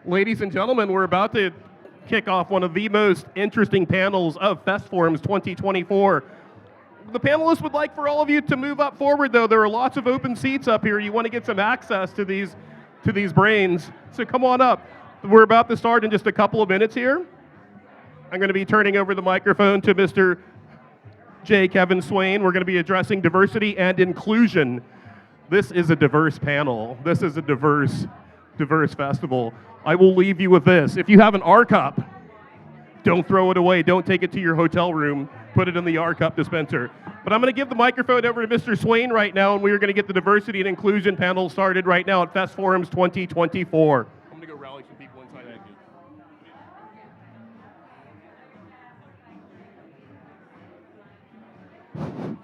Ladies and gentlemen, we're about to kick off one of the most interesting panels of FestForums 2024. The panelists would like for all of you to move up forward, though. There are lots of open seats up here. You want to get some access to these brains, so come on up. We're about to start in just a couple of minutes here. I'm going to be turning over the microphone to Mr. J. Kevin Swain. We're going to be addressing diversity and inclusion. This is a diverse panel. This is a diverse festival. I will leave you with this. If you have an R cup, don't throw it away. Don't take it to your hotel room. Put it in the R cup dispenser. But I'm going to give the microphone over to Mr. Swain right now, and we are going to get the diversity and inclusion panel started right now at FestForums 2024. I'm going to go rally some people inside. Thank you.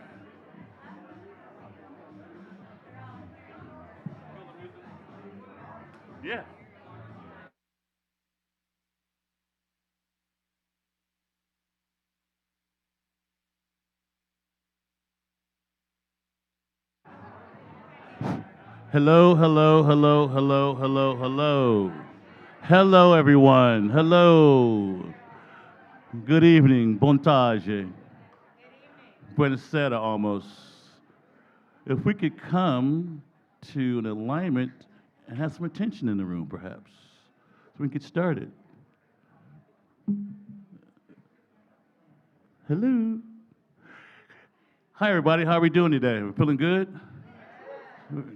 Yeah. Hello, hello, hello, hello, hello, hello. Hello, everyone. Hello. Good evening. Bon tarde. Buonasera, almost. If we could come to an alignment and have some attention in the room, perhaps, so we can get started. Hello. Hi, everybody. How are we doing today? We're feeling good?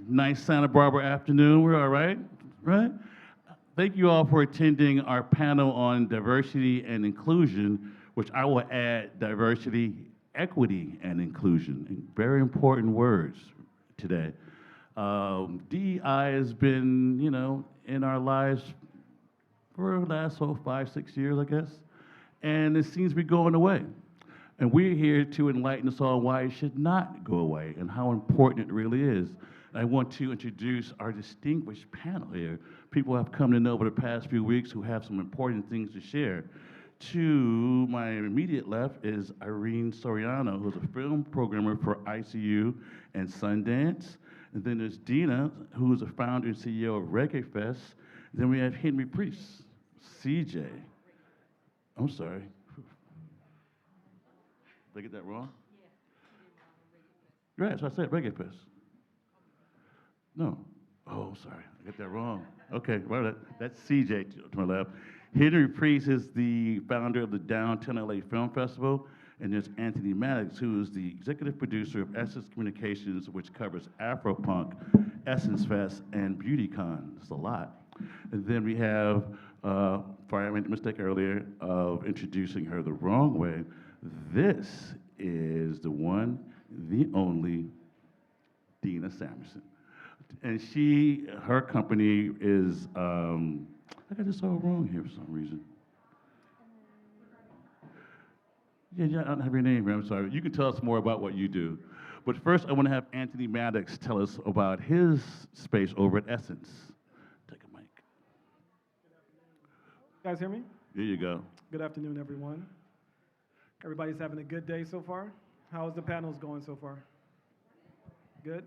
Nice Santa Barbara afternoon. We're all right, right? Thank you all for attending our panel on diversity and inclusion, which I will add diversity, equity, and inclusion. Very important words today. DEI has been, in our lives for the last 5, 6 years, I guess, and it seems to be going away. And we're here to enlighten us all why it should not go away and how important it really is. I want to introduce our distinguished panel here. People have come to know over the past few weeks who have some important things to share. To my immediate left is Irene Soriano, who's a film programmer for ICU and Sundance. And then there's Dina, who's the founder and CEO of Reggae Fest. Then we have Henry Priest, CJ. I'm sorry. Did I get that wrong? Yeah. Right, so I said Reggae Fest. No. Oh, sorry, I got that wrong. Okay, well, that's CJ to my left. Henry Priest is the founder of the Downtown LA Film Festival, and there's Anthony Maddox, who is the executive producer of Essence Communications, which covers Afropunk, Essence Fest, and BeautyCon. It's a lot. And then we have, sorry, I made a mistake earlier of introducing her the wrong way. This is the one, the only, Dina Samson. And her company is, I got this all wrong here for some reason. Yeah, I don't have your name here, I'm sorry. You can tell us more about what you do. But first, I want to have Anthony Maddox tell us about his space over at Essence. Take a mic. You guys hear me? Here you go. Good afternoon, everyone. Everybody's having a good day so far? How is the panels going so far? Good?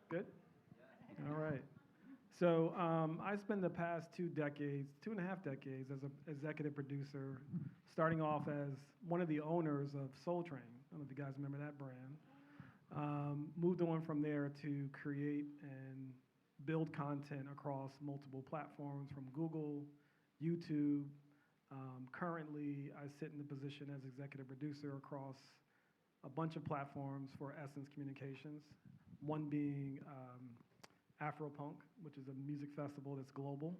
Good? All right. So I spent the past 2.5 decades as an executive producer, starting off as one of the owners of Soul Train. I don't know if you guys remember that brand. Moved on from there to create and build content across multiple platforms from Google, YouTube. Currently, I sit in the position as executive producer across a bunch of platforms for Essence Communications, one being Afropunk, which is a music festival that's global.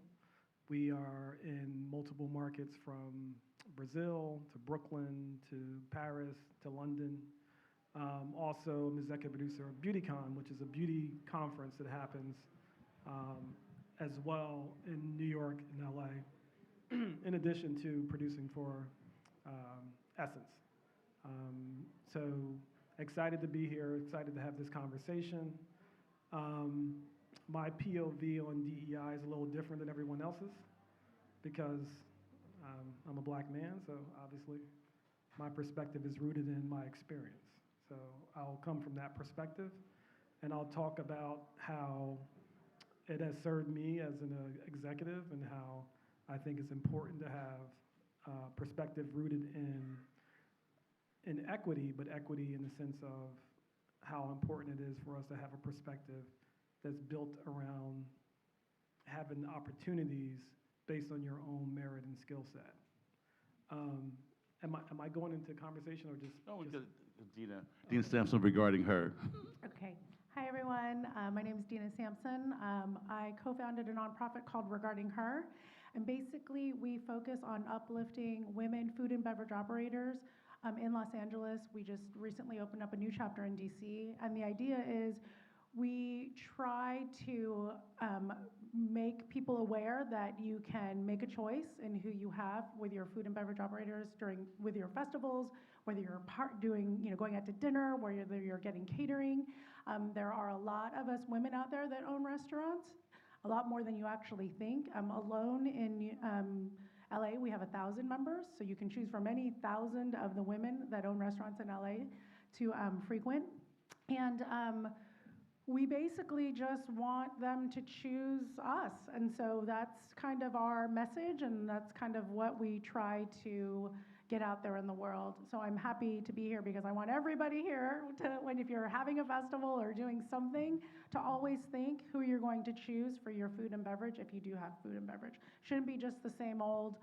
We are in multiple markets from Brazil to Brooklyn to Paris to London. Also, I'm executive producer of BeautyCon, which is a beauty conference that happens as well in New York and LA, in addition to producing for Essence. So excited to be here, excited to have this conversation. My POV on DEI is a little different than everyone else's because I'm a black man, so obviously my perspective is rooted in my experience. So I'll come from that perspective, and I'll talk about how it has served me as an executive, and how I think it's important to have perspective rooted in equity, but equity in the sense of how important it is for us to have a perspective that's built around having opportunities based on your own merit and skill set. Am I going into conversation or just? No, just Dina Samson regarding her. Okay. Hi, everyone. My name is Dina Samson. I co-founded a nonprofit called Regarding Her. And basically, we focus on uplifting women food and beverage operators in Los Angeles. We just recently opened up a new chapter in DC. And the idea is we try to make people aware that you can make a choice in who you have with your food and beverage operators with your festivals, whether you're going out to dinner, whether you're getting catering. There are a lot of us women out there that own restaurants, a lot more than you actually think. Alone in LA, we have 1,000 members, so you can choose from any 1,000 of the women that own restaurants in LA to frequent. And we basically just want them to choose us. And so that's kind of our message, and that's kind of what we try to get out there in the world. So I'm happy to be here because I want everybody here if you're having a festival or doing something, to always think who you're going to choose for your food and beverage if you do have food and beverage. Shouldn't be just the same old,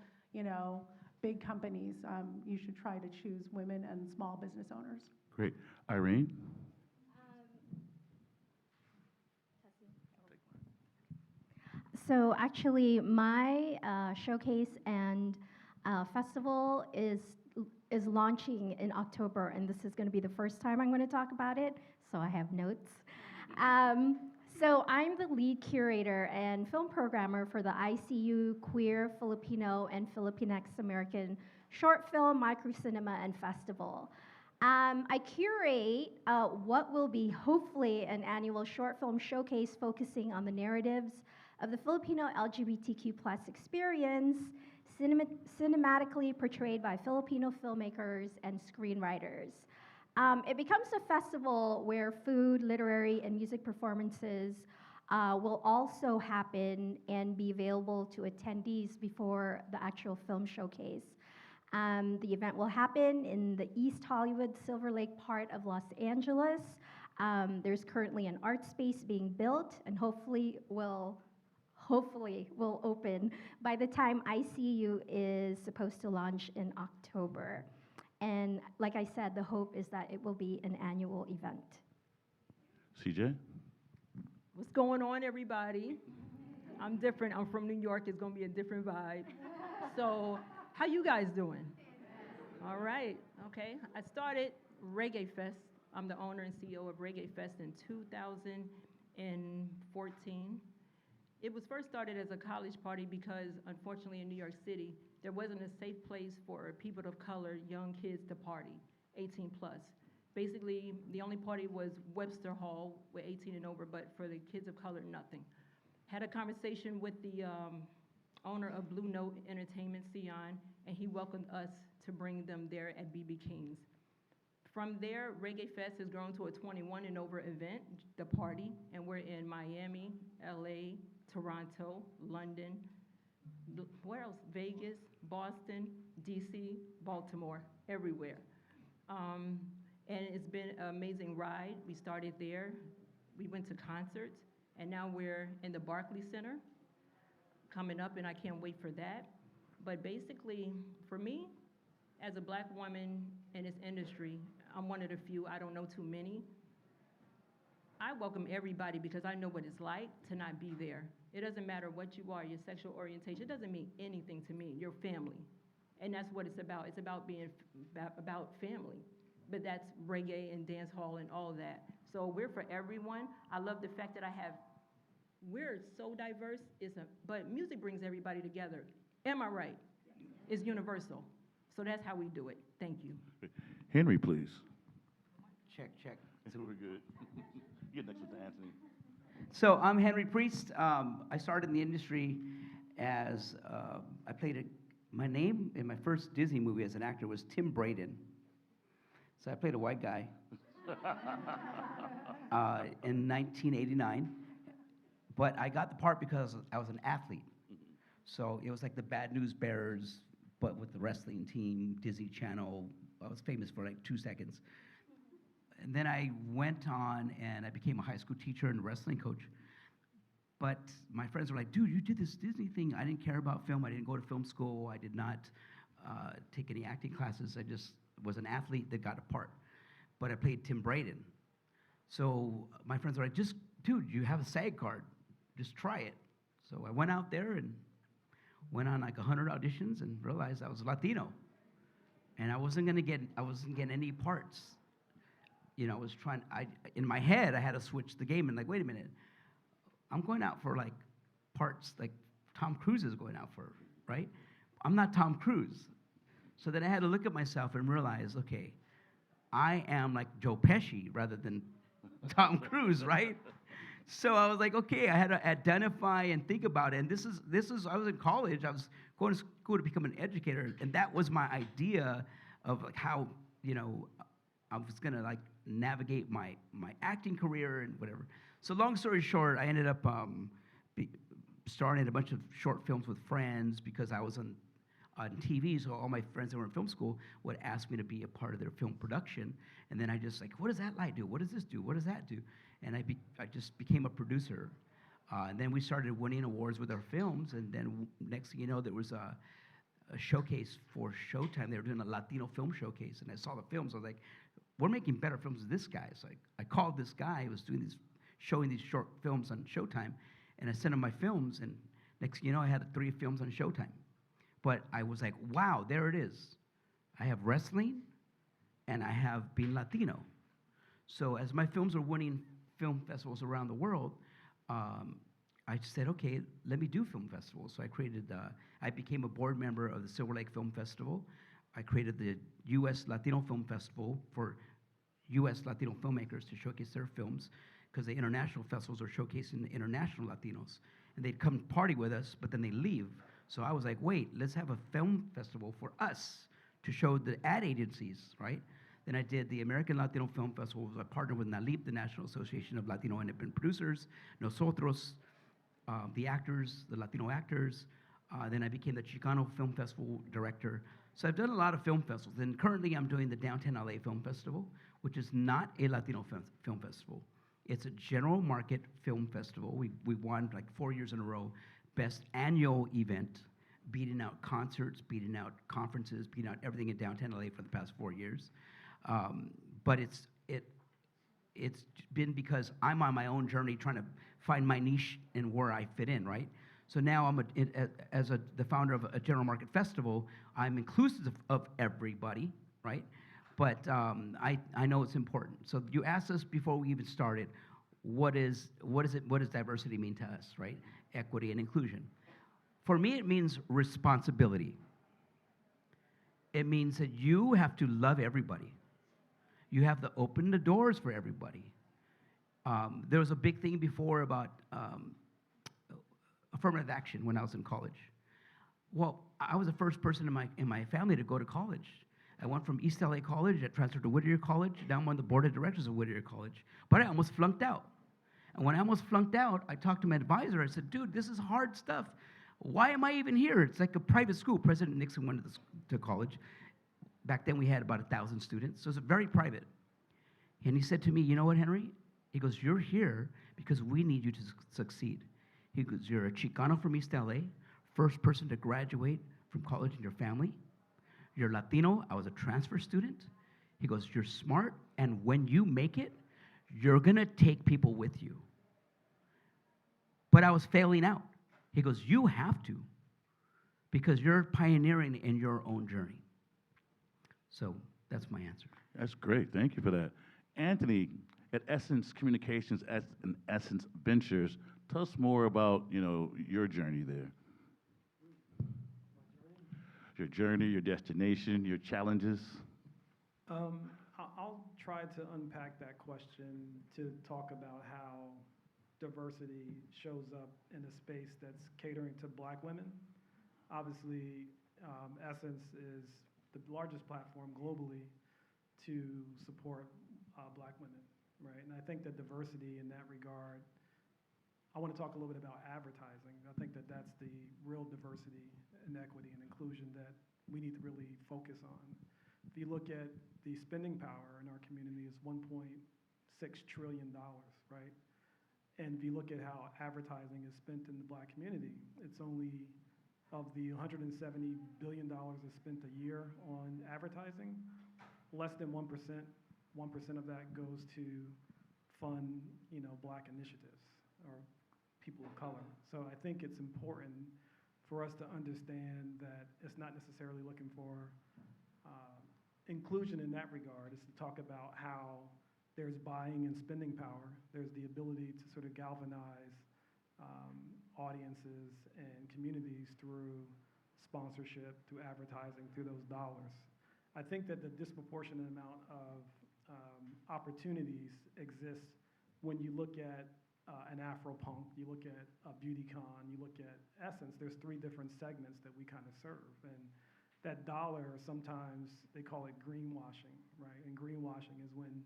big companies. You should try to choose women and small business owners. Great. Irene? So actually, my showcase and festival is launching in October, and this is going to be the first time I'm going to talk about it, so I have notes. So I'm the lead curator and film programmer for the ICU Queer, Filipino, and Filipinx American Short Film, Microcinema, and Festival. I curate what will be hopefully an annual short film showcase focusing on the narratives of the Filipino LGBTQ+ experience, cinematically portrayed by Filipino filmmakers and screenwriters. It becomes a festival where food, literary, and music performances will also happen and be available to attendees before the actual film showcase. The event will happen in the East Hollywood, Silver Lake part of Los Angeles. There's currently an art space being built, and hopefully will open by the time ICU is supposed to launch in October. And like I said, the hope is that it will be an annual event. CJ? What's going on, everybody? I'm different. I'm from New York. It's going to be a different vibe. So, how you guys doing? All right. Okay. I started Reggae Fest. I'm the owner and CEO of Reggae Fest in 2014. It was first started as a college party because, unfortunately, in New York City, there wasn't a safe place for people of color, young kids to party, 18 plus. Basically, the only party was Webster Hall with 18 and over, but for the kids of color, nothing. Had a conversation with the owner of Blue Note Entertainment, Sion, and he welcomed us to bring them there at BB King's. From there, Reggae Fest has grown to a 21 and over event, the party, and we're in Miami, LA, Toronto, London, where else? Vegas, Boston, DC, Baltimore, everywhere. And it's been an amazing ride. We started there, we went to concerts, and now we're in the Barclays Center coming up, and I can't wait for that. But basically, for me, as a black woman in this industry, I'm one of the few, I don't know too many. I welcome everybody because I know what it's like to not be there. It doesn't matter what you are, your sexual orientation, it doesn't mean anything to me, your family. And that's what it's about. It's about being about family. But that's reggae and dance hall and all of that. So we're for everyone. I love the fact that we're so diverse, but music brings everybody together. Am I right? It's universal. So that's how we do it. Thank you. Henry, please. Check. We're good. Get next with Anthony. So I'm Henry Priest. I started in the industry as my name in my first Disney movie as an actor was Tim Braden. So I played a white guy in 1989. But I got the part because I was an athlete. So it was like the Bad News Bears, but with the wrestling team, Disney Channel. I was famous for like 2 seconds. And then I went on and I became a high school teacher and a wrestling coach. But my friends were like, dude, you did this Disney thing. I didn't care about film. I didn't go to film school. I did not take any acting classes. I just was an athlete that got a part. But I played Tim Braden. So my friends were like, just, dude, you have a SAG card. Just try it. So I went out there and went on like 100 auditions and realized I was Latino. And I wasn't getting any parts. You know, in my head, I had to switch the game and like, wait a minute. I'm going out for like parts like Tom Cruise is going out for, right? I'm not Tom Cruise. So then I had to look at myself and realize, okay, I am like Joe Pesci rather than Tom Cruise, right? So I was like, okay, I had to identify and think about it. And this is I was in college. I was going to school to become an educator, and that was my idea of like how, you know, I was gonna like navigate my acting career and whatever. So long story short, I ended up starring in a bunch of short films with friends because I was on TV, so all my friends that were in film school would ask me to be a part of their film production. And then I just like, what does that light do? What does this do? What does that do? And I just became a producer. And then we started winning awards with our films, and then next thing you know, there was a showcase for Showtime. They were doing a Latino film showcase, and I saw the films. I was like, we're making better films than this guy. So I called this guy who was showing these short films on Showtime, and I sent him my films, and next thing you know, I had 3 films on Showtime. But I was like, wow, there it is. I have wrestling, and I have being Latino. So as my films are winning film festivals around the world, I said, okay, let me do film festivals. So I became a board member of the Silver Lake Film Festival. I created the U.S. Latino Film Festival for U.S. Latino filmmakers to showcase their films, because the international festivals are showcasing the international Latinos. And they'd come party with us, but then they leave. So I was like, wait, let's have a film festival for us to show the ad agencies, right? Then I did the American Latino Film Festival. I partnered with NALIP, the National Association of Latino Independent Producers, Nosotros, the actors, the Latino actors. Then I became the Chicano Film Festival director. So I've done a lot of film festivals. And currently I'm doing the Downtown LA Film Festival, which is not a Latino film festival. It's a general market film festival. We won like 4 years in a row, best annual event, beating out concerts, beating out conferences, beating out everything in downtown LA for the past 4 years. But it's been because I'm on my own journey trying to find my niche and where I fit in, right? So now I'm the founder of a general market festival. I'm inclusive of everybody, right? But I know it's important. So you asked us before we even started, what does diversity mean to us, right? Equity and inclusion. For me, it means responsibility. It means that you have to love everybody. You have to open the doors for everybody. There was a big thing before about affirmative action when I was in college. Well, I was the first person in my family to go to college. I went from East LA College, I transferred to Whittier College, now I'm on the board of directors of Whittier College. But I almost flunked out. And when I almost flunked out, I talked to my advisor. I said, dude, this is hard stuff. Why am I even here? It's like a private school. President Nixon went to college. Back then we had about 1,000 students, so it's very private. And he said to me, you know what, Henry? He goes, you're here because we need you to succeed. He goes, you're a Chicano from East LA, first person to graduate from college in your family. You're Latino. I was a transfer student. He goes, you're smart, and when you make it, you're gonna take people with you. But I was failing out. He goes, you have to, because you're pioneering in your own journey. So that's my answer. That's great. Thank you for that. Anthony, at Essence Communications and Essence Ventures, tell us more about, your journey there. Your journey, your destination, your challenges. I'll try to unpack that question to talk about how diversity shows up in a space that's catering to Black women. Obviously, Essence is the largest platform globally to support Black women, right? And I think that diversity in that regard I want to talk a little bit about advertising. I think that that's the real diversity and equity and inclusion that we need to really focus on. If you look at the spending power in our community is $1.6 trillion, right? And if you look at how advertising is spent in the Black community, it's only of the $170 billion that's spent a year on advertising, less than 1%, 1% of that goes to fund, Black initiatives or people of color. So I think it's important for us to understand that it's not necessarily looking for inclusion in that regard. It's to talk about how there's buying and spending power. There's the ability to sort of galvanize audiences and communities through sponsorship, through advertising, through those dollars. I think that the disproportionate amount of opportunities exists when you look at an Afropunk, you look at a BeautyCon, you look at Essence. There's 3 different segments that we kind of serve. And that dollar, sometimes they call it greenwashing, right? And greenwashing is when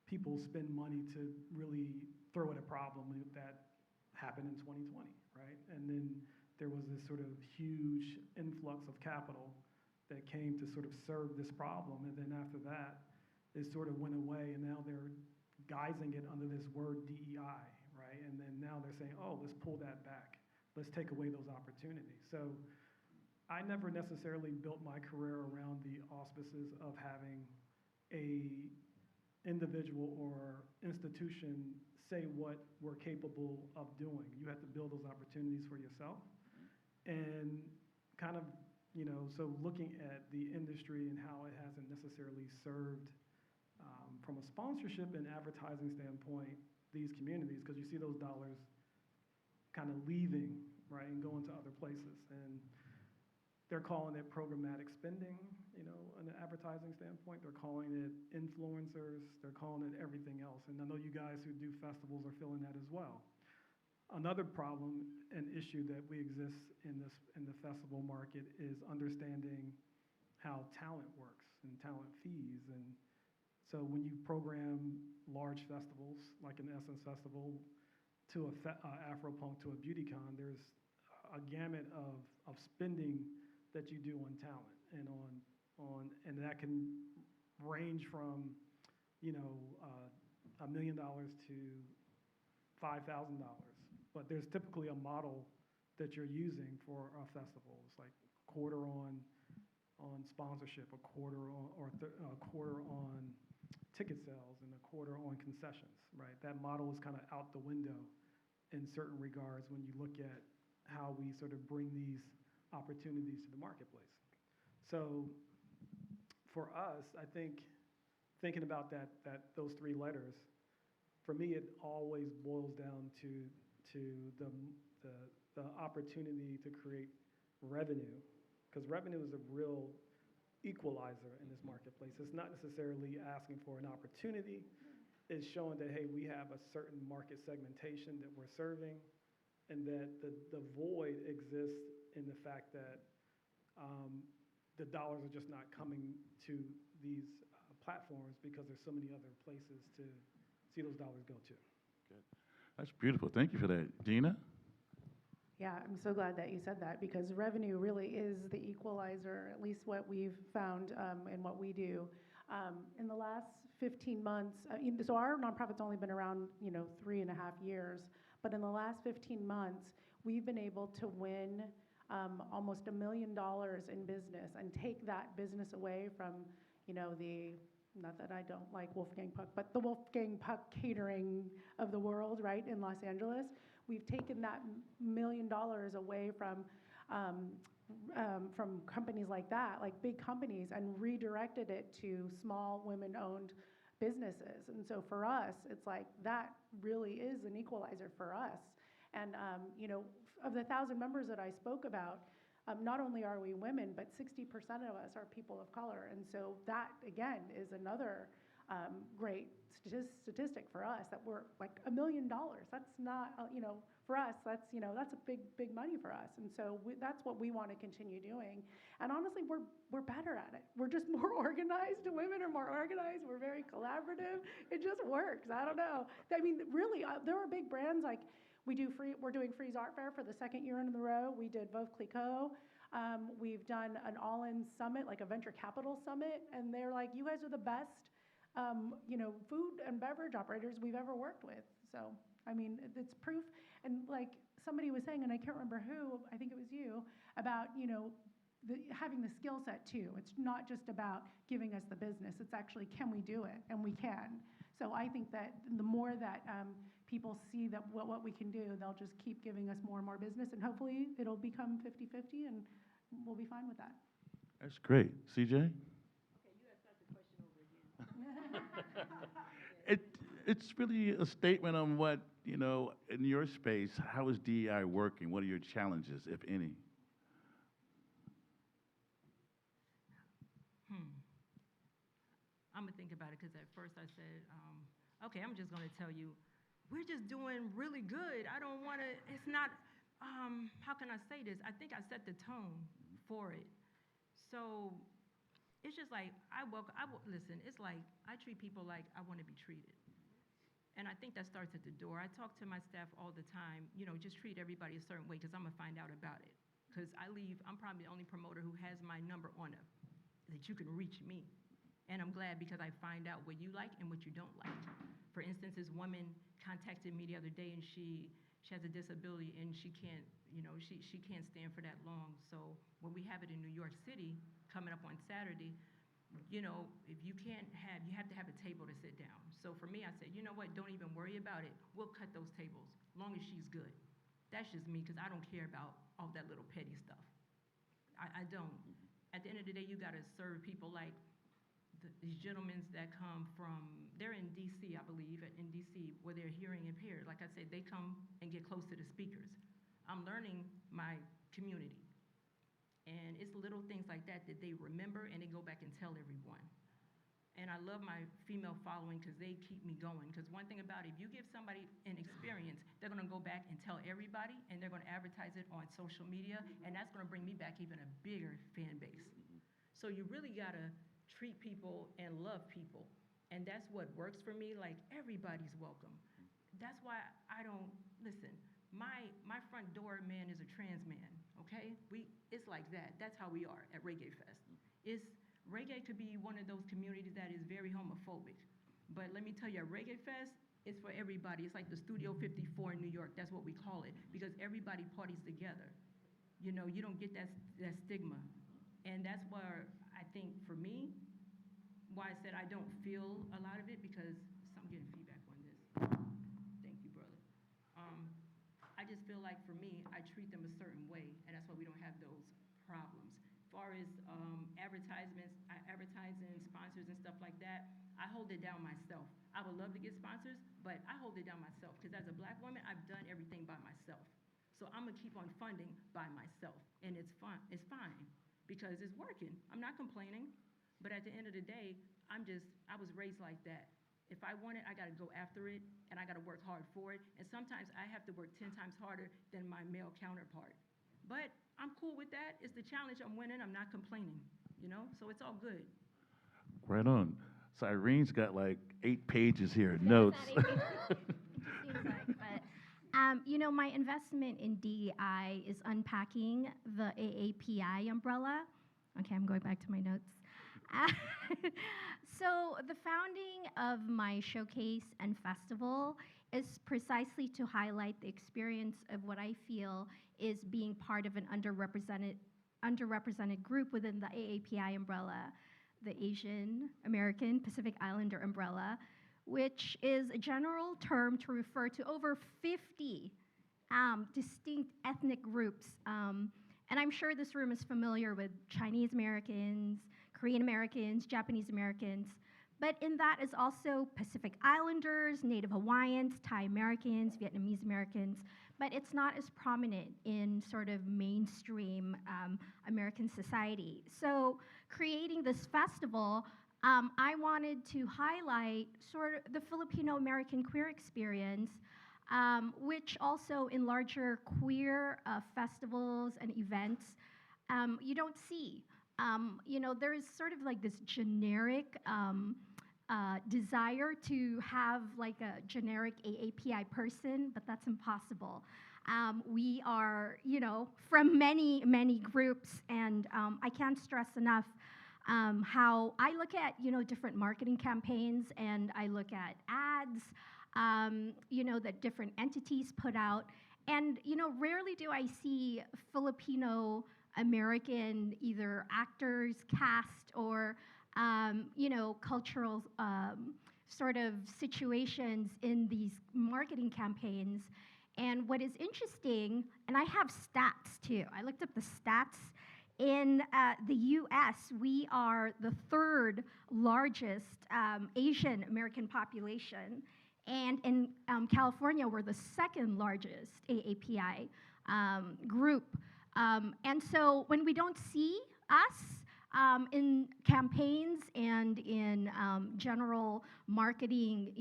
people spend money to really throw at a problem that happened in 2020, right? And then there was this sort of huge influx of capital that came to sort of serve this problem. And then after that, it sort of went away, and now they're guising it under this word DEI, right? And then now they're saying, oh, let's pull that back. Let's take away those opportunities. So I never necessarily built my career around the auspices of having a individual or institution say what we're capable of doing. You have to build those opportunities for yourself. And kind of, so looking at the industry and how it hasn't necessarily served from a sponsorship and advertising standpoint, these communities, because you see those dollars kind of leaving, right, and going to other places. And they're calling it programmatic spending, on an advertising standpoint. They're calling it influencers. They're calling it everything else. And I know you guys who do festivals are feeling that as well. Another problem and issue that we exist in the festival market is understanding how talent works and talent fees. And so when you program large festivals, like an Essence Festival, to a Afropunk, to a BeautyCon, there's a gamut of spending that you do on talent and and that can range from, $1 million to $5,000. But there's typically a model that you're using for a festival. It's like quarter on sponsorship, a quarter on ticket sales, and a quarter on concessions, right? That model is kind of out the window in certain regards when you look at how we sort of bring these opportunities to the marketplace. So for us, I think thinking about those 3 letters, for me, it always boils down to the opportunity to create revenue, because revenue is a real equalizer in this marketplace. It's not necessarily asking for an opportunity. It's showing that, hey, we have a certain market segmentation that we're serving, and that the void exists in the fact that the dollars are just not coming to these platforms because there's so many other places to see those dollars go to. Good. That's beautiful. Thank you for that. Dina? Yeah, I'm so glad that you said that, because revenue really is the equalizer, at least what we've found in what we do. In the last 15 months, so our nonprofit's only been around, 3.5 years, but in the last 15 months, we've been able to win almost $1 million in business and take that business away from, not that I don't like Wolfgang Puck, but the Wolfgang Puck catering of the world, right, in Los Angeles. We've taken that $1 million away from companies like that, like big companies, and redirected it to small women-owned businesses. And so for us, it's like that really is an equalizer for us. And, of the 1,000 members that I spoke about, not only are we women, but 60% of us are people of color. And so that, again, is another great statistic for us, that we're like $1 million. That's not, for us, that's a big money for us. And so that's what we want to continue doing. And honestly, we're better at it. We're just more organized. Women are more organized. We're very collaborative. It just works. I don't know. I mean, really, there are big brands like, We're doing Freeze Art Fair for the second year in a row. We did Veuve Clicquot. We've done an all-in summit, like a venture capital summit, and they're like, you guys are the best, food and beverage operators we've ever worked with. So, I mean, it's proof. And like somebody was saying, and I can't remember who, I think it was you, about, having the skill set too. It's not just about giving us the business. It's actually, can we do it? And we can. So I think that the more that people see that what we can do, they'll just keep giving us more and more business, and hopefully it'll become 50-50, and we'll be fine with that. That's great. CJ? It's really a statement on what, in your space, how is DEI working? What are your challenges, if any? I'm gonna think about it, because at first I said, okay, I'm just gonna tell you, we're just doing really good. I don't wanna, it's not, how can I say this? I think I set the tone for it. So it's just like, listen, it's like, I treat people like I wanna be treated. And I think that starts at the door. I talk to my staff all the time, just treat everybody a certain way, because I'm gonna find out about it. Because I'm probably the only promoter who has my number on it, that you can reach me. And I'm glad, because I find out what you like and what you don't like. For instance, this woman contacted me the other day, and she has a disability, and she can't, she can't stand for that long. So when we have it in New York City, coming up on Saturday, if you can't have, you have to have a table to sit down. So for me, I said, you know what, don't even worry about it. We'll cut those tables, as long as she's good. That's just me, because I don't care about all that little petty stuff. I don't. At the end of the day, you gotta serve people like these gentlemen that come from, they're in DC, I believe, in DC, where they're hearing impaired. Like I said, they come and get close to the speakers. I'm learning my community. And it's little things like that that they remember, and they go back and tell everyone. And I love my female following, because they keep me going. Because one thing about it, if you give somebody an experience, they're gonna go back and tell everybody, and they're gonna advertise it on social media, and that's gonna bring me back even a bigger fan base. So you really gotta treat people and love people. And that's what works for me. Like, everybody's welcome. That's why I don't, listen, my front door man is a trans man, okay? It's like that. That's how we are at Reggae Fest. Reggae could be one of those communities that is very homophobic. But let me tell you, at Reggae Fest, it's for everybody. It's like the Studio 54 in New York. That's what we call it, because everybody parties together. You don't get that stigma. And that's where I think, for me, why I said I don't feel a lot of it, because I'm getting feedback on this. Thank you, brother. I just feel like, for me, I treat them a certain way, and that's why we don't have those problems. As far as advertisements, advertising, sponsors and stuff like that, I hold it down myself. I would love to get sponsors, but I hold it down myself, because as a Black woman, I've done everything by myself. So I'm gonna keep on funding by myself, and it's fun. It's fine, because it's working. I'm not complaining. But at the end of the day, I was raised like that. If I want it, I gotta go after it, and I gotta work hard for it. And sometimes I have to work 10 times harder than my male counterpart. But I'm cool with that. It's the challenge. I'm winning. I'm not complaining, So it's all good. Right on. So Irene's got like 8 pages here, notes. Seems like, but my investment in DEI is unpacking the AAPI umbrella. Okay, I'm going back to my notes. So the founding of my showcase and festival is precisely to highlight the experience of what I feel is being part of an underrepresented group within the AAPI umbrella, the Asian American Pacific Islander umbrella, which is a general term to refer to over 50 distinct ethnic groups. And I'm sure this room is familiar with Chinese Americans, Korean Americans, Japanese Americans, but in that is also Pacific Islanders, Native Hawaiians, Thai Americans, Vietnamese Americans, but it's not as prominent in sort of mainstream American society. So creating this festival, I wanted to highlight sort of the Filipino American queer experience, which also in larger queer festivals and events, you don't see. There's sort of like this generic desire to have like a generic AAPI person, but that's impossible. We are, from many, many groups, and I can't stress enough how I look at, different marketing campaigns, and I look at ads, that different entities put out, and, rarely do I see Filipino American either actors, cast, or, cultural sort of situations in these marketing campaigns. And what is interesting, and I have stats too, I looked up the stats. In the US, we are the third largest Asian American population. And in California, we're the second largest AAPI group. And so when we don't see us in campaigns and in general marketing,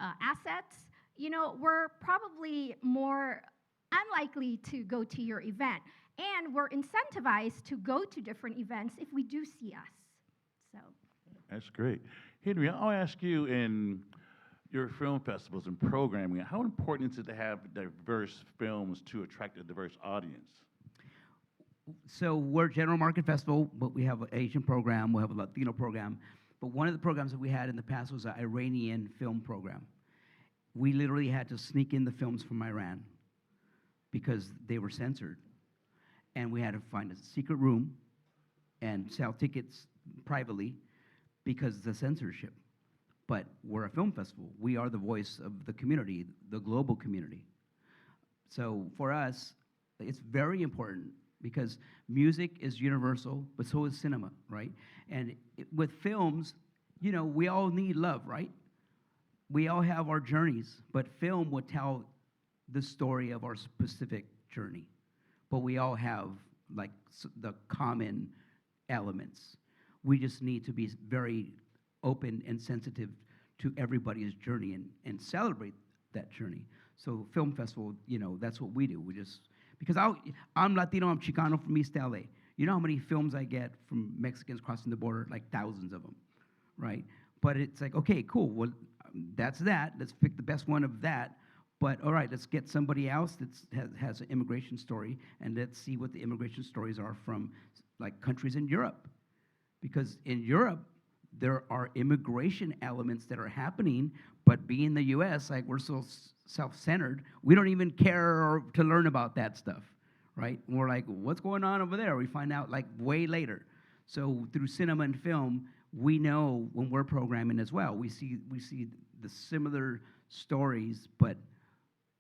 assets, we're probably more unlikely to go to your event. And we're incentivized to go to different events if we do see us. So. That's great. Henry, I'll ask you, in your film festivals and programming, how important is it to have diverse films to attract a diverse audience? So we're a general market festival, but we have an Asian program, we have a Latino program. But one of the programs that we had in the past was an Iranian film program. We literally had to sneak in the films from Iran because they were censored. And we had to find a secret room and sell tickets privately because of the censorship. But we're a film festival. We are the voice of the community, the global community. So for us, it's very important because music is universal, but so is cinema, right? And with films, we all need love, right? We all have our journeys, but film would tell the story of our specific journey. But we all have the common elements. We just need to be very open and sensitive to everybody's journey and celebrate that journey. So film festival, that's what we do. Because I'm Latino, I'm Chicano from East LA. You know how many films I get from Mexicans crossing the border? Like thousands of them, right? But it's like, okay, cool, well, that's that. Let's pick the best one of that. But all right, let's get somebody else that has an immigration story, and let's see what the immigration stories are from countries in Europe. Because in Europe, there are immigration elements that are happening, but being the US, we're so self-centered, we don't even care to learn about that stuff, right? And we're like, what's going on over there? We find out way later. So through cinema and film, we know when we're programming as well. We see the similar stories, but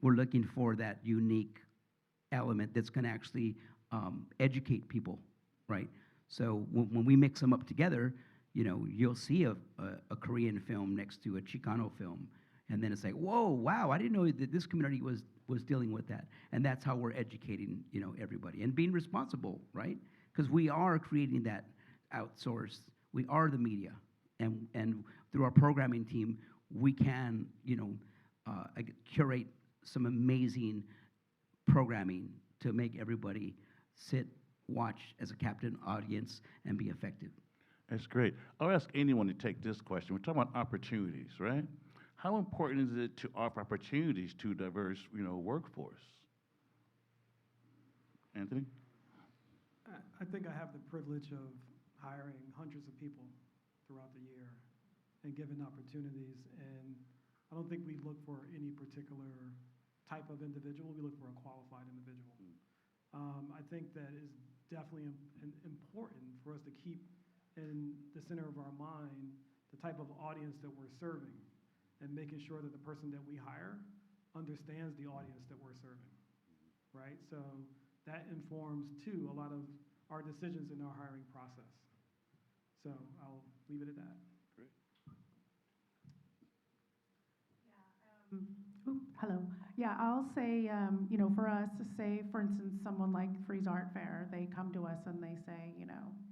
we're looking for that unique element that's going to actually educate people, right? So when we mix them up together, you'll see a Korean film next to a Chicano film, and then it's like, whoa, wow, I didn't know that this community was dealing with that. And that's how we're educating, everybody and being responsible, right? Because we are creating that outsourced. We are the media, and through our programming team, we can, curate some amazing programming to make everybody sit, watch as a captive audience, and be effective. That's great. I'll ask anyone to take this question. We're talking about opportunities, right? How important is it to offer opportunities to a diverse, workforce? Anthony? I think I have the privilege of hiring hundreds of people throughout the year and giving opportunities. And I don't think we look for any particular type of individual. We look for a qualified individual. I think that is definitely important for us to keep in the center of our mind the type of audience that we're serving and making sure that the person that we hire understands the audience that we're serving, right? So that informs, too, a lot of our decisions in our hiring process. So I'll leave it at that. Great. Hello. Yeah, I'll say, for us to say, for instance, someone like Freeze Art Fair, they come to us and they say,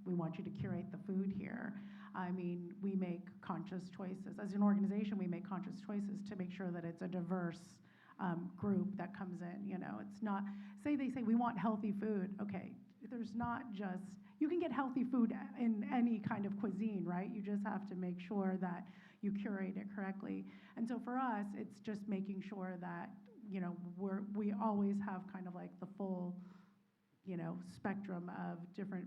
we want you to curate the food here. I mean, we make conscious choices. As an organization, we make conscious choices to make sure that it's a diverse group that comes in. It's not, they say we want healthy food. Okay, there's not just, you can get healthy food in any kind of cuisine, right? You just have to make sure that you curate it correctly. And so for us, it's just making sure that, you know, we always have kind of like the full, you know, spectrum of different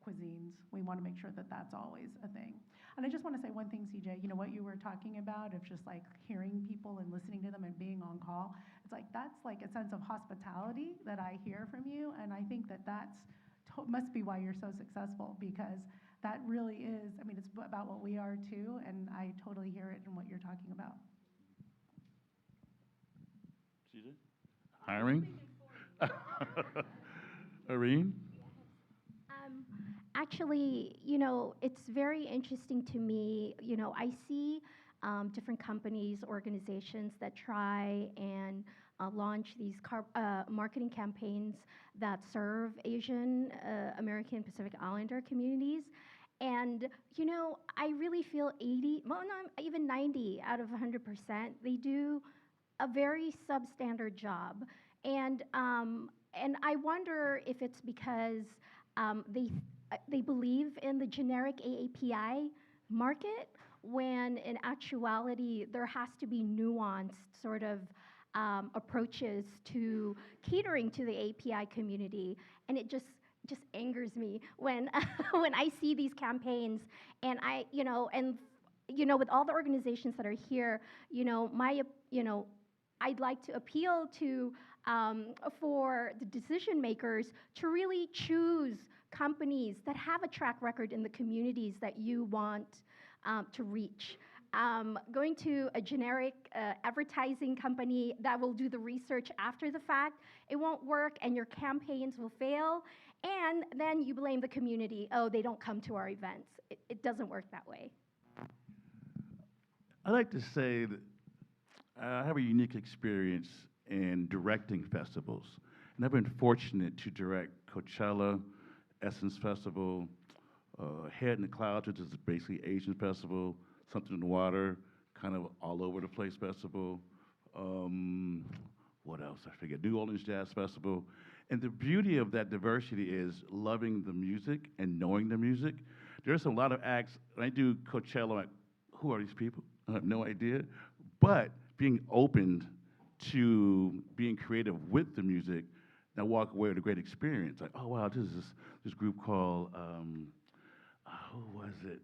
cuisines. We want to make sure that that's always a thing. And I just want to say one thing, CJ, you know, what you were talking about of just like hearing people and listening to them and being on call, it's like that's like a sense of hospitality that I hear from you, and I think that must be why you're so successful, because that really is, I mean, it's about what we are too, and I totally hear it in what you're talking about. CJ? Hiring? Irene? Actually, you know, it's very interesting to me. You know, I see different companies, organizations that try and launch these marketing campaigns that serve Asian, American, Pacific Islander communities. And, you know, I really feel 80, well, no, even 90 out of 100%, they do a very substandard job. And I wonder if it's because they believe in the generic AAPI market, when in actuality there has to be nuanced sort of approaches to catering to the API community. And it just angers me when when I see these campaigns, and with all the organizations that are here, you know, I'd like to appeal to for the decision makers to really choose companies that have a track record in the communities that you want to reach. Going to a generic advertising company that will do the research after the fact, it won't work, and your campaigns will fail, and then you blame the community. Oh, they don't come to our events. It doesn't work that way. I like to say that I have a unique experience in directing festivals. And I've been fortunate to direct Coachella, Essence Festival, Head in the Clouds, which is basically Asian festival, Something in the Water, kind of all over the place festival. What else? I forget. New Orleans Jazz Festival. And the beauty of that diversity is loving the music and knowing the music. There's a lot of acts. When I do Coachella, I'm like, who are these people? I have no idea. But being open to being creative with the music, and I walk away with a great experience. Like, oh wow, this is this group called who was it?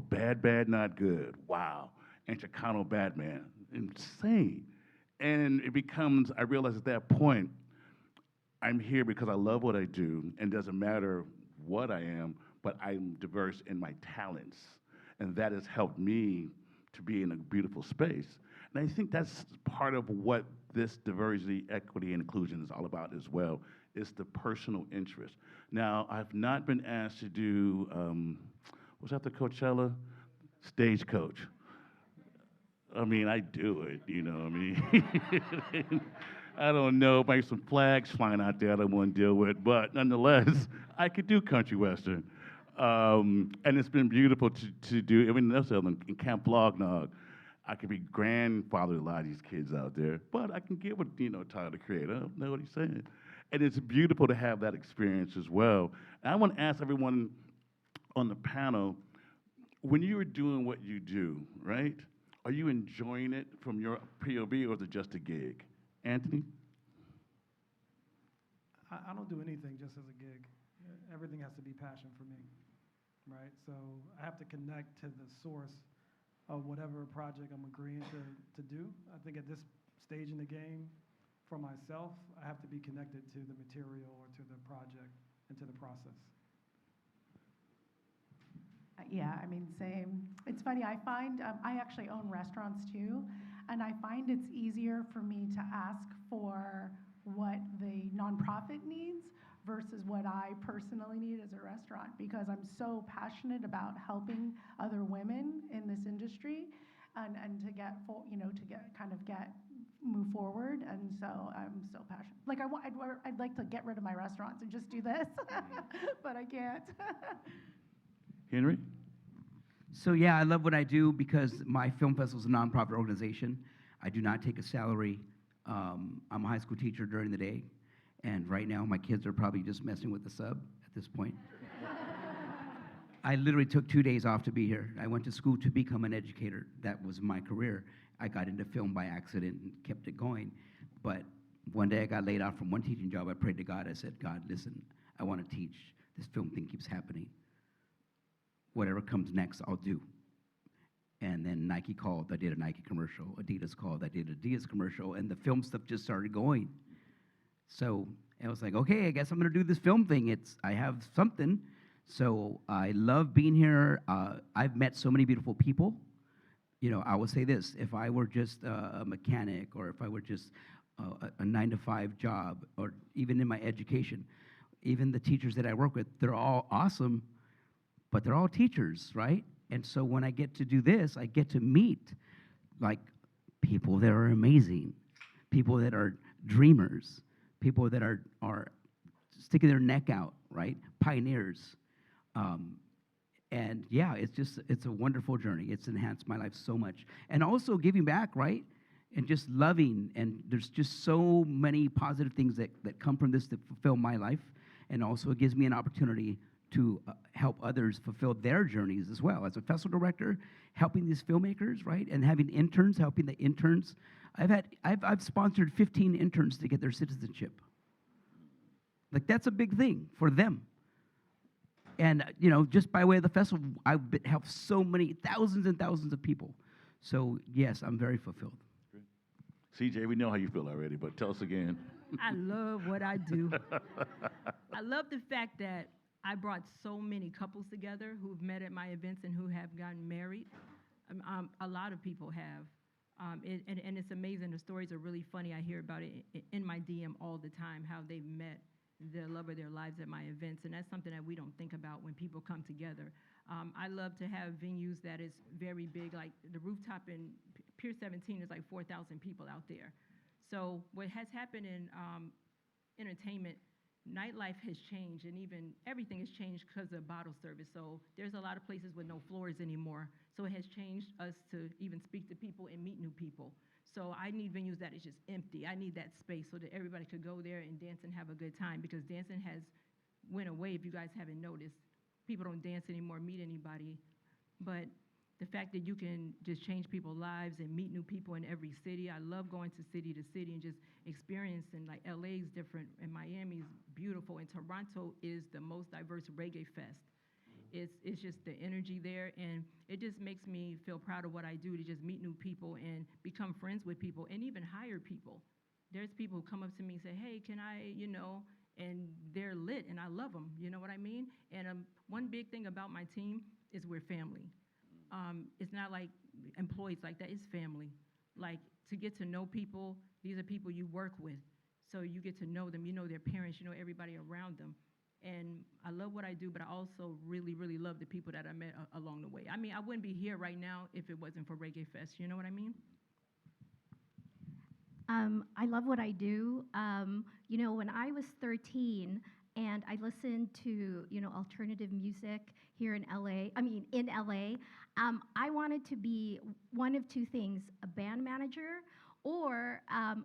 Bad Bad Not Good. Wow, and Chicano Batman, insane. And it becomes, I realize at that point, I'm here because I love what I do, and it doesn't matter what I am, but I'm diverse in my talents, and that has helped me to be in a beautiful space. And I think that's part of what this diversity, equity, and inclusion is all about as well, is the personal interest. Now, I've not been asked to do, was that the Coachella? Stagecoach. I mean, I do it, you know, I mean. I don't know, maybe some flags flying out there I don't want to deal with, but nonetheless, I could do country western. And it's been beautiful to do, I mean, that's in Camp Flognog. I could be grandfather to a lot of these kids out there, but I can get with, you know, Tyler the Creator. I don't know what he's saying. And it's beautiful to have that experience as well. And I want to ask everyone on the panel, when you are doing what you do, right, are you enjoying it from your POV, or is it just a gig? Anthony? I don't do anything just as a gig. Everything has to be passion for me, right? So I have to connect to the source of whatever project I'm agreeing to do. I think at this stage in the game, for myself, I have to be connected to the material or to the project and to the process. Yeah, I mean, same. It's funny, I find, I actually own restaurants too, and I find it's easier for me to ask for what the nonprofit needs versus what I personally need as a restaurant, because I'm so passionate about helping other women in this industry and to get, move forward, and so I'm so passionate. Like, I'd like to get rid of my restaurants and just do this, but I can't. Henry? So yeah, I love what I do because my film festival is a nonprofit organization. I do not take a salary. I'm a high school teacher during the day, and right now my kids are probably just messing with the sub at this point. I literally took 2 days off to be here. I went to school to become an educator. That was my career. I got into film by accident and kept it going. But one day I got laid off from one teaching job. I prayed to God. I said, God, listen, I want to teach. This film thing keeps happening. Whatever comes next, I'll do. And then Nike called. I did a Nike commercial. Adidas called. I did an Adidas commercial. And the film stuff just started going. So I was like, okay, I guess I'm going to do this film thing. I have something. So I love being here. I've met so many beautiful people. You know, I will say this, if I were just a mechanic, or if I were just a 9-to-5 job, or even in my education, even the teachers that I work with, they're all awesome, but they're all teachers, right? And so when I get to do this, I get to meet like people that are amazing, people that are dreamers, people that are sticking their neck out, right? Pioneers. And yeah, it's a wonderful journey. It's enhanced my life so much. And also giving back, right? And just loving. And there's just so many positive things that come from this to fulfill my life. And also it gives me an opportunity to help others fulfill their journeys as well. As a festival director, helping these filmmakers, right? And having interns, helping the interns. I've sponsored 15 interns to get their citizenship. Like, that's a big thing for them. And, you know, just by way of the festival, I've helped so many, thousands and thousands of people. So, yes, I'm very fulfilled. Great. CJ, we know how you feel already, but tell us again. I love what I do. I love the fact that I brought so many couples together who've met at my events and who have gotten married. A lot of people have. And it's amazing. The stories are really funny. I hear about it in my DM all the time, how they've met the love of their lives at my events, and that's something that we don't think about when people come together. I love to have venues that is very big, like the rooftop in Pier 17 is like 4,000 people out there. So what has happened in entertainment, nightlife has changed, and even everything has changed because of bottle service. So there's a lot of places with no floors anymore. So it has changed us to even speak to people and meet new people. So I need venues that is just empty. I need that space so that everybody could go there and dance and have a good time, because dancing has went away, if you guys haven't noticed. People don't dance anymore, meet anybody. But the fact that you can just change people's lives and meet new people in every city. I love going to city and just experiencing, like LA's different and Miami's beautiful, and Toronto is the most diverse reggae fest. It's just the energy there, and it just makes me feel proud of what I do, to just meet new people and become friends with people and even hire people. There's people who come up to me and say, hey, can I, you know, and they're lit, and I love them, you know what I mean? And one big thing about my team is we're family. It's not like employees like that, it's family. Like, to get to know people, these are people you work with. So you get to know them, you know their parents, you know everybody around them. And I love what I do, but I also really, really love the people that I met along the way. I mean, I wouldn't be here right now if it wasn't for Reggae Fest, you know what I mean? I love what I do. You know, when I was 13 and I listened to, you know, alternative music here in LA, I wanted to be one of two things: a band manager or a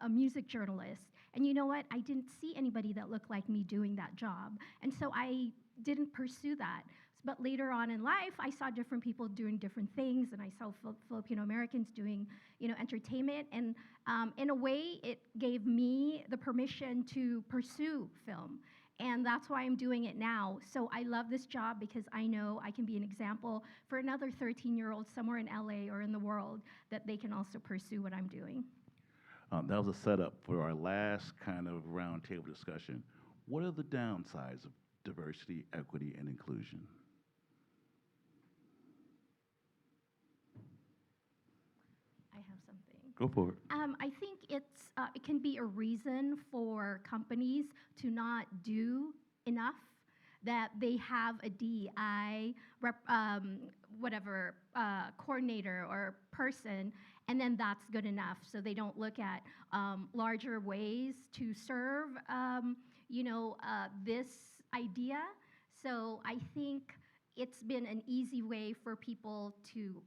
music journalist. And you know what? I didn't see anybody that looked like me doing that job. And so I didn't pursue that. But later on in life, I saw different people doing different things, and I saw Filipino Americans doing, you know, entertainment. And in a way, it gave me the permission to pursue film. And that's why I'm doing it now. So I love this job because I know I can be an example for another 13-year-old somewhere in LA or in the world, that they can also pursue what I'm doing. That was a setup for our last kind of roundtable discussion. What are the downsides of diversity, equity, and inclusion? I have something. Go for it. I think it can be a reason for companies to not do enough, that they have a DEI coordinator or person, and then that's good enough. So they don't look at larger ways to serve, this idea. So I think it's been an easy way for people to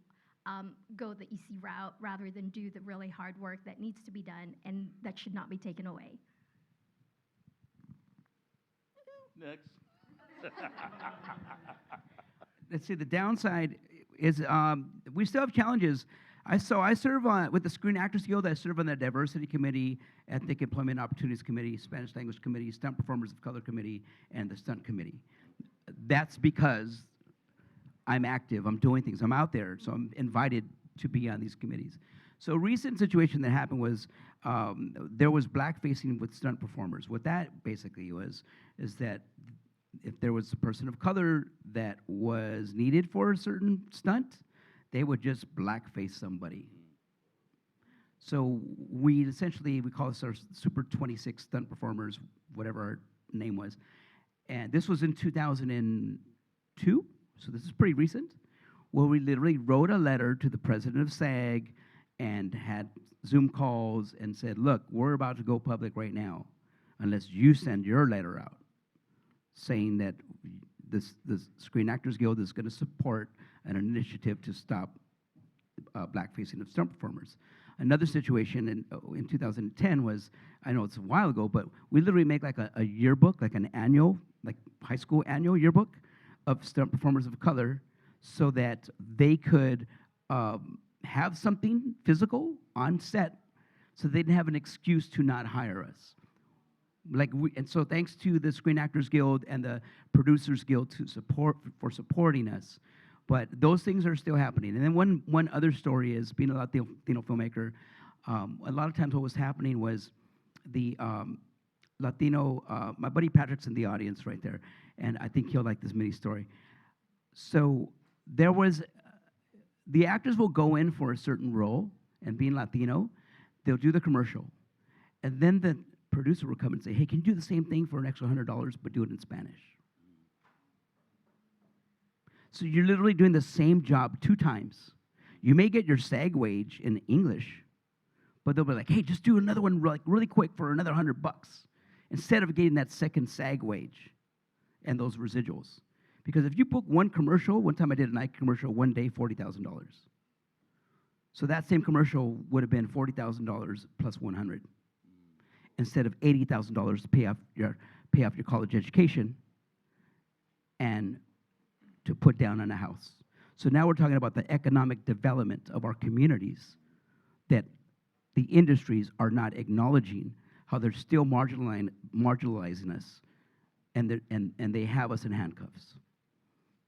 go the easy route rather than do the really hard work that needs to be done and that should not be taken away. Next. Let's see, the downside is we still have challenges. I serve on, with the Screen Actors Guild, I serve on the Diversity Committee, Ethnic Employment Opportunities Committee, Spanish Language Committee, Stunt Performers of Color Committee, and the Stunt Committee. That's because I'm active, I'm doing things, I'm out there, so I'm invited to be on these committees. So a recent situation that happened was there was blackfacing with stunt performers. What that basically was is that if there was a person of color that was needed for a certain stunt, they would just blackface somebody. So we call this our Super 26 stunt performers, whatever our name was. And this was in 2002, so this is pretty recent, where we literally wrote a letter to the president of SAG and had Zoom calls and said, look, we're about to go public right now unless you send your letter out saying that this Screen Actors Guild is going to support an initiative to stop blackfacing of stunt performers. Another situation in 2010 was, I know it's a while ago, but we literally make like a yearbook, like an annual, like high school annual yearbook of stunt performers of color so that they could have something physical on set so they didn't have an excuse to not hire us. And so thanks to the Screen Actors Guild and the Producers Guild for supporting us. But those things are still happening. And then one other story is, being a Latino filmmaker, a lot of times what was happening was the Latino, my buddy Patrick's in the audience right there, and I think he'll like this mini story. So there was, the actors will go in for a certain role, and being Latino, they'll do the commercial. And then the producer will come and say, hey, can you do the same thing for an extra $100, but do it in Spanish? So you're literally doing the same job 2 times. You may get your SAG wage in English, but they'll be like, hey, just do another one really quick for another $100, instead of getting that second SAG wage and those residuals. Because if you book one commercial, one time I did a Nike commercial, one day, $40,000. So that same commercial would have been $40,000 plus $100, instead of $80,000 to pay off your college education and to put down on a house. So now we're talking about the economic development of our communities that the industries are not acknowledging, how they're still marginalizing us, and they have us in handcuffs.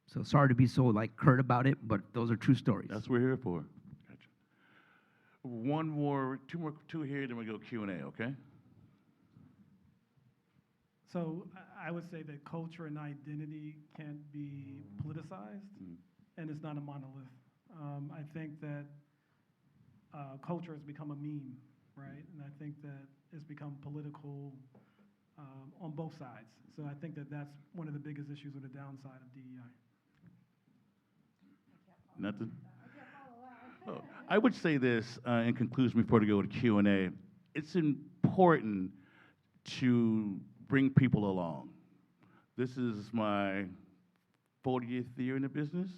So sorry to be so curt about it, but those are true stories. That's what we're here for. Gotcha. Two here, then we go Q&A, okay? So I would say that culture and identity can't be politicized, and it's not a monolith. I think that culture has become a meme, right? And I think that it's become political on both sides. So I think that that's one of the biggest issues with the downside of DEI. Nothing? Oh, I would say this in conclusion before we go to Q&A. It's important to bring people along. This is my 40th year in the business,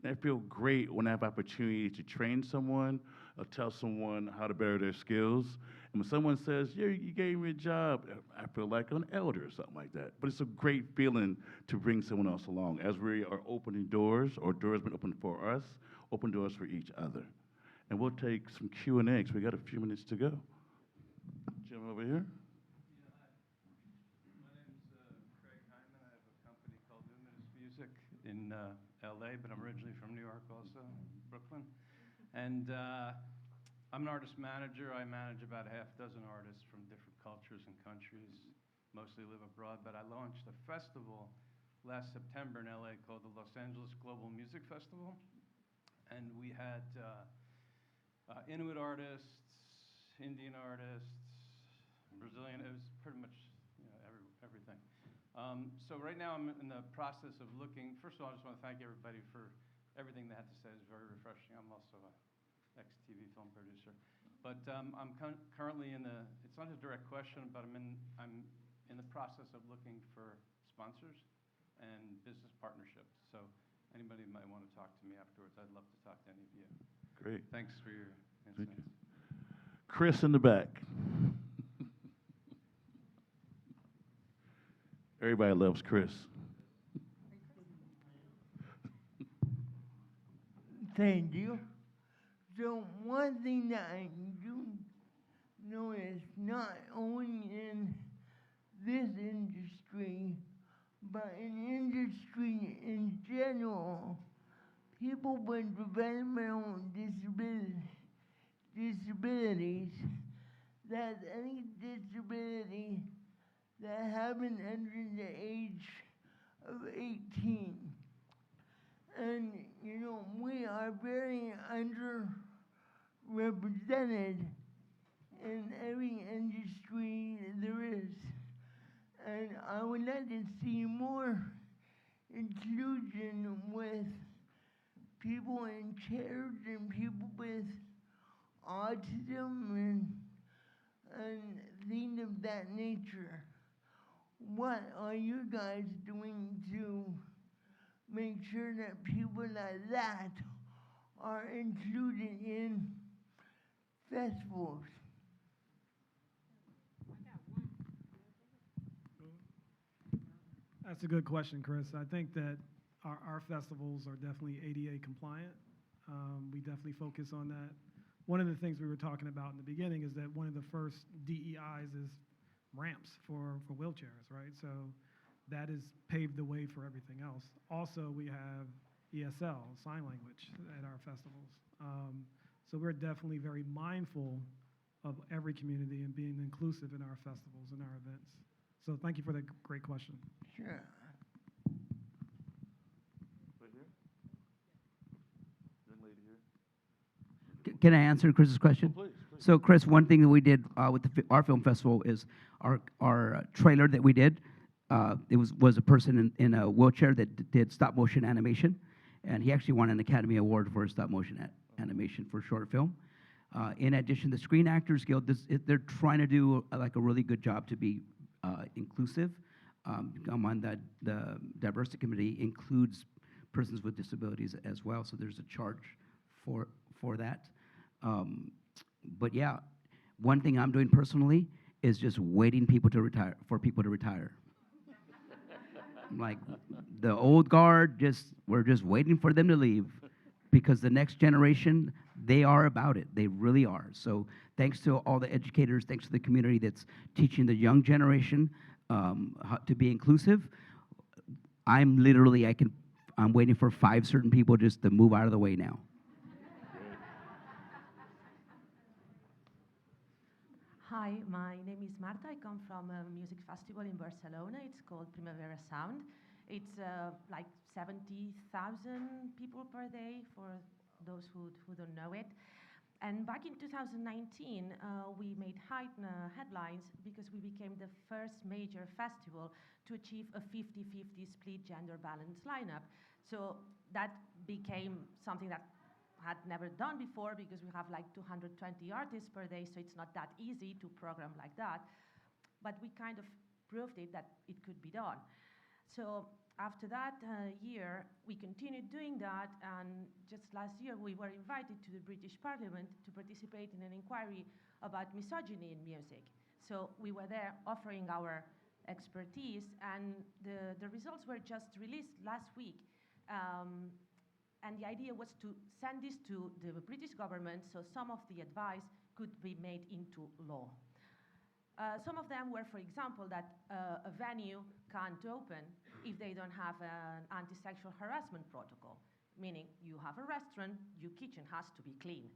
and I feel great when I have opportunity to train someone or tell someone how to better their skills. And when someone says, yeah, you gave me a job, I feel like an elder or something like that. But it's a great feeling to bring someone else along. As we are opening doors, or doors been opened for us, open doors for each other. And we'll take some Q&A, because we got a few minutes to go. Jim over here. In LA, but I'm originally from New York also, Brooklyn. And I'm an artist manager. I manage about a half dozen artists from different cultures and countries, mostly live abroad. But I launched a festival last September in LA called the Los Angeles Global Music Festival. And we had Inuit artists, Indian artists, Brazilian, it was pretty much everything. So right now I'm in the process of looking, first of all, I just want to thank everybody for everything they had to say. It's very refreshing. I'm also an ex-TV film producer. But I'm currently it's not a direct question, but I'm in the process of looking for sponsors and business partnerships. So anybody might want to talk to me afterwards. I'd love to talk to any of you. Great. Thanks for your Thank insights. you. Chris in the back. Everybody loves Chris. Thank you. So one thing that I do notice, not only in this industry, but in industry in general, people with developmental disabilities, that any disability that haven't entered the age of 18. And, you know, we are very underrepresented in every industry there is. And I would like to see more inclusion with people in chairs and people with autism and things of that nature. What are you guys doing to make sure that people like that are included in festivals? That's a good question, Chris. I think that our festivals are definitely ADA compliant. We definitely focus on that. One of the things we were talking about in the beginning is that one of the first DEIs is ramps for wheelchairs, right? So that has paved the way for everything else. Also, we have ESL, sign language, at our festivals. So we're definitely very mindful of every community and being inclusive in our festivals and our events. So thank you for that great question. Sure. Right here? Young lady here. Can I answer Chris's question? Oh, please, please. So, Chris, one thing that we did with our film festival is our trailer that we did. It was a person in a wheelchair that did stop motion animation, and he actually won an Academy Award for stop motion animation for short film. In addition, the Screen Actors Guild, they're trying to do like a really good job to be inclusive. I'm on the diversity committee, includes persons with disabilities as well, so there's a charge for that. But yeah, one thing I'm doing personally is just waiting for people to retire. Like the old guard, we're just waiting for them to leave, because the next generation, they are about it. They really are. So thanks to all the educators, thanks to the community that's teaching the young generation how to be inclusive. I'm waiting for 5 certain people just to move out of the way now. Hi, my name is Marta. I come from a music festival in Barcelona. It's called Primavera Sound. It's like 70,000 people per day for those who don't know it. And back in 2019, we made headlines because we became the first major festival to achieve a 50-50 split gender balance lineup. So that became something that had never done before, because we have like 220 artists per day, so it's not that easy to program like that. But we kind of proved that it could be done. So after that year, we continued doing that, and just last year we were invited to the British Parliament to participate in an inquiry about misogyny in music. So we were there offering our expertise, and the results were just released last week. And the idea was to send this to the British government so some of the advice could be made into law. Some of them were, for example, that a venue can't open if they don't have an anti-sexual harassment protocol, meaning you have a restaurant, your kitchen has to be clean.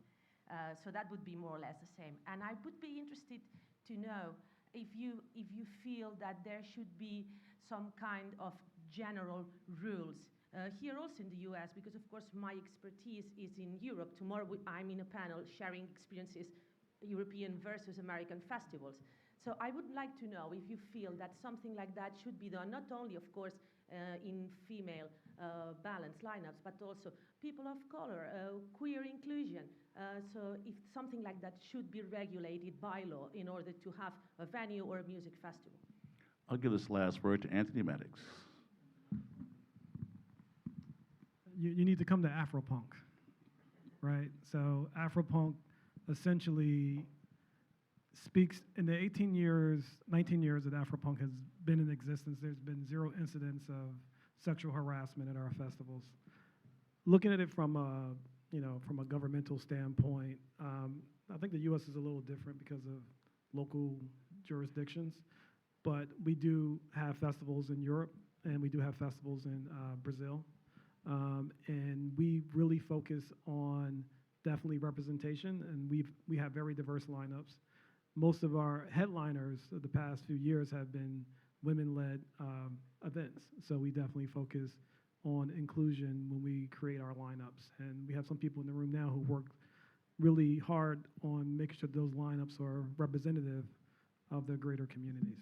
So that would be more or less the same. And I would be interested to know if you feel that there should be some kind of general rules here also in the US, because of course my expertise is in Europe. Tomorrow I'm in a panel sharing experiences, European versus American festivals. So I would like to know if you feel that something like that should be done, not only of course in female balanced lineups, but also people of color, queer inclusion. So if something like that should be regulated by law in order to have a venue or a music festival. I'll give this last word to Anthony Maddox. You need to come to Afropunk, right? So Afropunk essentially speaks in the 18 years, 19 years that Afropunk has been in existence, there's been 0 incidents of sexual harassment at our festivals. Looking at it from a, from a governmental standpoint, I think the U.S. is a little different because of local jurisdictions, but we do have festivals in Europe and we do have festivals in Brazil, and we really focus on definitely representation, and we have very diverse lineups. Most of our headliners of the past few years have been women-led events, so we definitely focus on inclusion when we create our lineups. And we have some people in the room now who work really hard on making sure those lineups are representative of the greater communities.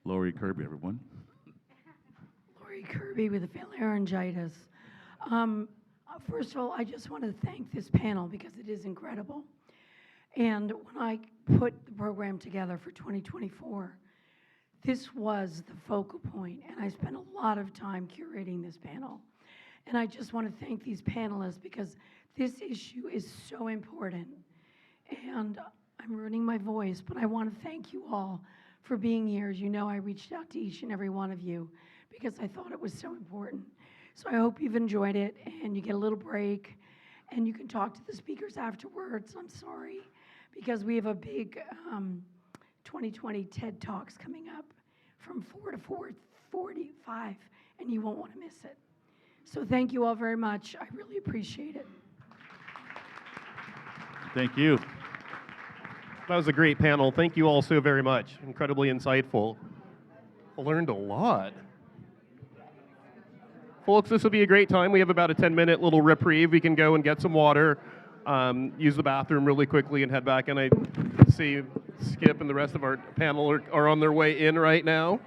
Lori Kirby, everyone. Lori Kirby with phalangitis. First of all, I just want to thank this panel because it is incredible. And when I put the program together for 2024, this was the focal point, and I spent a lot of time curating this panel. And I just want to thank these panelists because this issue is so important. And I'm ruining my voice, but I want to thank you all for being here. As you know, I reached out to each and every one of you because I thought it was so important. So I hope you've enjoyed it and you get a little break and you can talk to the speakers afterwards. I'm sorry, because we have a big 2020 TED Talks coming up from 4 to 4:45, and you won't want to miss it. So thank you all very much. I really appreciate it. Thank you. That was a great panel. Thank you all so very much. Incredibly insightful. I learned a lot. Folks, this will be a great time. We have about a 10-minute little reprieve. We can go and get some water, use the bathroom really quickly, and head back. And I see Skip and the rest of our panel are on their way in right now.